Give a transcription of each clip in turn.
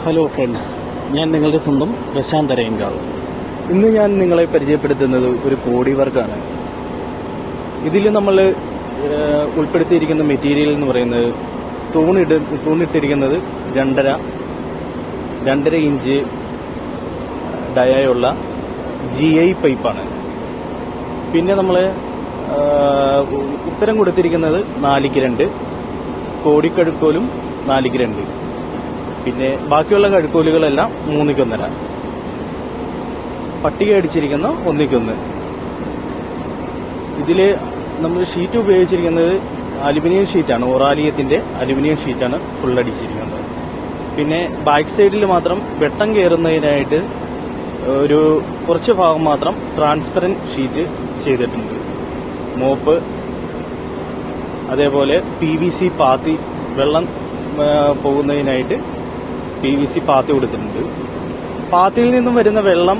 Hello friends, ഞാൻ നിങ്ങളുടെ സ്വന്തം പ്രശാന്ത് അരയങ്കാവ്. ഇന്ന് ഞാൻ നിങ്ങളെ പരിചയപ്പെടുത്തുന്നത് ഒരു ബോഡി വർക്കാണ്. ഇതിൽ നമ്മൾ ഉൾപ്പെടുത്തിയിരിക്കുന്ന മെറ്റീരിയൽ എന്ന് പറയുന്നത് തൂണിട്ടിരിക്കുന്നത് 2.5 ഇഞ്ച് ഡയായുള്ള GI പൈപ്പാണ്. പിന്നെ നമ്മൾ ഉത്തരം കൊടുത്തിരിക്കുന്നത് 4:2, കോടിക്കഴുക്കോലും 4:2, പിന്നെ ബാക്കിയുള്ള കഴുക്കോലുകളെല്ലാം 3:1, പട്ടിക അടിച്ചിരിക്കുന്ന 1:1. ഇതിൽ നമ്മൾ ഷീറ്റ് ഉപയോഗിച്ചിരിക്കുന്നത് അലുമിനിയം ഷീറ്റാണ്, ഒറാലിയത്തിൻ്റെ അലുമിനിയം ഷീറ്റാണ് ഫുൾ അടിച്ചിരിക്കുന്നത്. പിന്നെ ബാക്ക് സൈഡിൽ മാത്രം വെട്ടം കയറുന്നതിനായിട്ട് ഒരു കുറച്ച് ഭാഗം മാത്രം ട്രാൻസ്പെറൻറ്റ് ഷീറ്റ് ചെയ്തിട്ടുണ്ട്. മോപ്പ്, അതേപോലെ PVC പാത്തി, വെള്ളം പോകുന്നതിനായിട്ട് PVC പാത്തി കൊടുത്തിട്ടുണ്ട്. പാത്തിയിൽ നിന്നും വരുന്ന വെള്ളം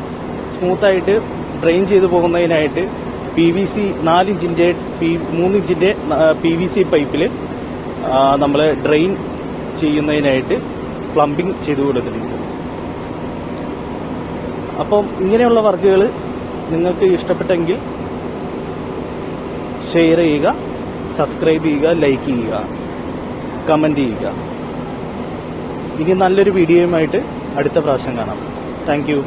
സ്മൂത്തായിട്ട് ഡ്രെയിൻ ചെയ്തു പോകുന്നതിനായിട്ട് PVC 4 ഇഞ്ചിൻ്റെ 3 ഇഞ്ചിൻ്റെ PVC പൈപ്പിൽ നമ്മൾ ഡ്രെയിൻ ചെയ്യുന്നതിനായിട്ട് പ്ലംബിംഗ് ചെയ്തു കൊടുത്തിട്ടുണ്ട്. അപ്പം ഇങ്ങനെയുള്ള വർക്കുകൾ നിങ്ങൾക്ക് ഇഷ്ടപ്പെട്ടെങ്കിൽ ഷെയർ ചെയ്യുക, സബ്സ്ക്രൈബ് ചെയ്യുക, ലൈക്ക് ചെയ്യുക, കമൻറ്റ് ചെയ്യുക. ഇനി നല്ലൊരു വീഡിയോയുമായിട്ട് അടുത്ത പ്രാവശ്യം കാണാം. Thank you.